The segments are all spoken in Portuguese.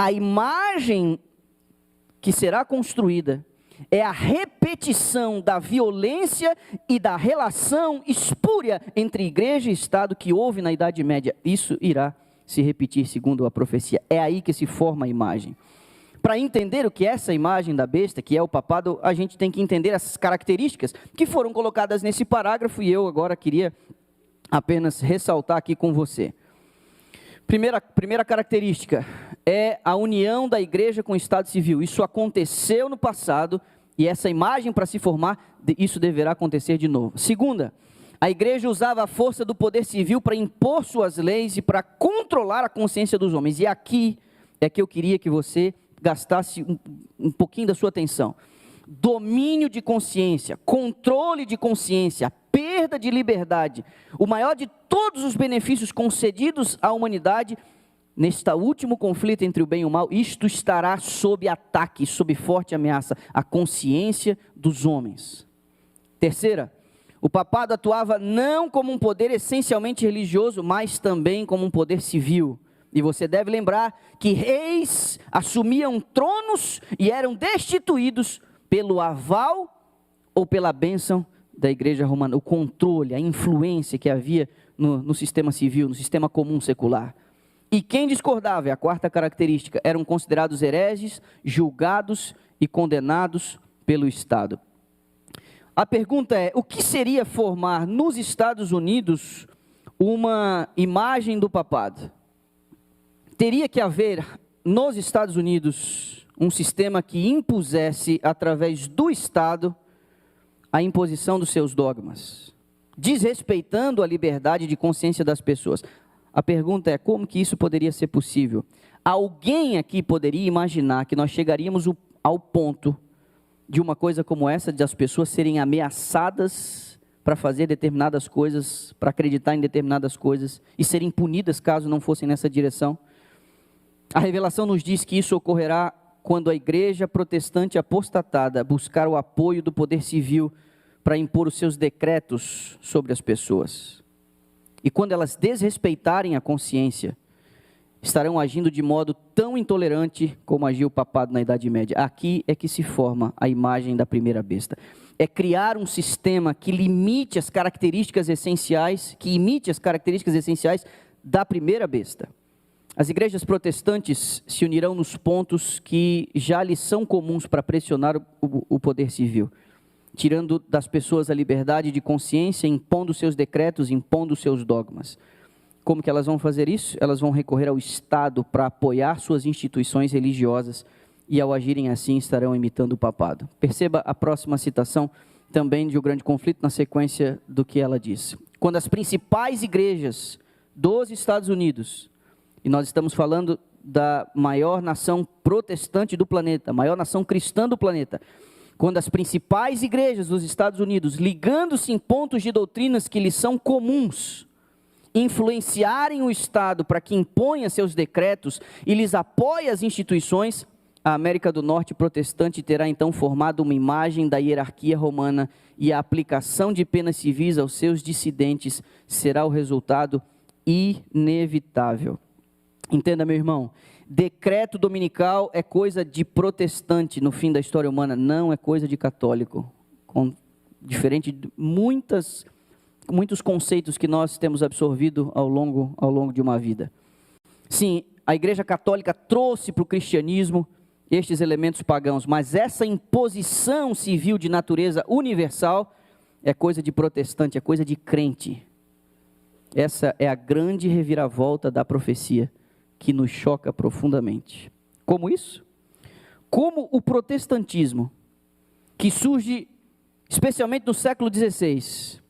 A imagem que será construída é a repetição da violência e da relação espúria entre igreja e Estado que houve na Idade Média. Isso irá se repetir segundo a profecia. É aí que se forma a imagem. Para entender o que é essa imagem da besta, que é o papado, a gente tem que entender essas características que foram colocadas nesse parágrafo e eu agora queria apenas ressaltar aqui com você. Primeira característica é a união da igreja com o Estado civil. Isso aconteceu no passado e essa imagem para se formar, isso deverá acontecer de novo. Segunda, a igreja usava a força do poder civil para impor suas leis e para controlar a consciência dos homens. E aqui é que eu queria que você gastasse um pouquinho da sua atenção. Domínio de consciência, controle de consciência, perda de liberdade, o maior de todos os benefícios concedidos à humanidade, neste último conflito entre o bem e o mal, isto estará sob ataque, sob forte ameaça, a consciência dos homens. Terceira, o papado atuava não como um poder essencialmente religioso, mas também como um poder civil. E você deve lembrar que reis assumiam tronos e eram destituídos pelo aval ou pela bênção da igreja romana, o controle, a influência que havia no sistema civil, no sistema comum secular. E quem discordava, é a quarta característica, eram considerados hereges, julgados e condenados pelo Estado. A pergunta é, o que seria formar nos Estados Unidos uma imagem do papado? Teria que haver nos Estados Unidos um sistema que impusesse, através do Estado, a imposição dos seus dogmas, desrespeitando a liberdade de consciência das pessoas. A pergunta é, como que isso poderia ser possível? Alguém aqui poderia imaginar que nós chegaríamos ao ponto de uma coisa como essa, de as pessoas serem ameaçadas para fazer determinadas coisas, para acreditar em determinadas coisas, e serem punidas caso não fossem nessa direção? A revelação nos diz que isso ocorrerá quando a igreja protestante apostatada buscar o apoio do poder civil para impor os seus decretos sobre as pessoas. E quando elas desrespeitarem a consciência, estarão agindo de modo tão intolerante como agiu o papado na Idade Média. Aqui é que se forma a imagem da primeira besta. É criar um sistema que limite as características essenciais, que imite as características essenciais da primeira besta. As igrejas protestantes se unirão nos pontos que já lhes são comuns para pressionar o poder civil, tirando das pessoas a liberdade de consciência, impondo seus decretos, impondo seus dogmas. Como que elas vão fazer isso? Elas vão recorrer ao Estado para apoiar suas instituições religiosas e, ao agirem assim, estarão imitando o papado. Perceba a próxima citação, também de O Grande Conflito, na sequência do que ela diz. Quando as principais igrejas dos Estados Unidos, e nós estamos falando da maior nação protestante do planeta, a maior nação cristã do planeta, quando as principais igrejas dos Estados Unidos, ligando-se em pontos de doutrinas que lhes são comuns, influenciarem o Estado para que imponha seus decretos e lhes apoie as instituições, a América do Norte protestante terá então formado uma imagem da hierarquia romana e a aplicação de penas civis aos seus dissidentes será o resultado inevitável. Entenda, meu irmão, decreto dominical é coisa de protestante no fim da história humana, não é coisa de católico, diferente de muitos conceitos que nós temos absorvido ao longo de uma vida. Sim, a Igreja Católica trouxe para o cristianismo estes elementos pagãos, mas essa imposição civil de natureza universal é coisa de protestante, é coisa de crente. Essa é a grande reviravolta da profecia, que nos choca profundamente. Como isso? Como o protestantismo, que surge especialmente no século XVI,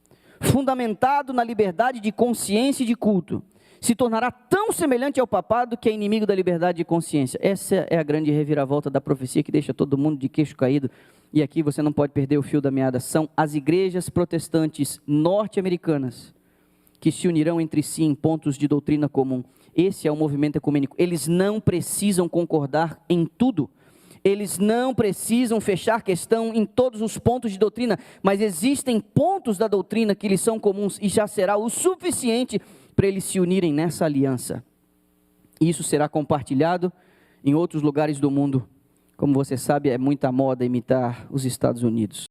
fundamentado na liberdade de consciência e de culto, se tornará tão semelhante ao papado que é inimigo da liberdade de consciência. Essa é a grande reviravolta da profecia que deixa todo mundo de queixo caído, e aqui você não pode perder o fio da meada. São as igrejas protestantes norte-americanas que se unirão entre si em pontos de doutrina comum. Esse é o movimento ecumênico. Eles não precisam concordar em tudo. Eles não precisam fechar questão em todos os pontos de doutrina, mas existem pontos da doutrina que lhes são comuns e já será o suficiente para eles se unirem nessa aliança. Isso será compartilhado em outros lugares do mundo. Como você sabe, é muita moda imitar os Estados Unidos.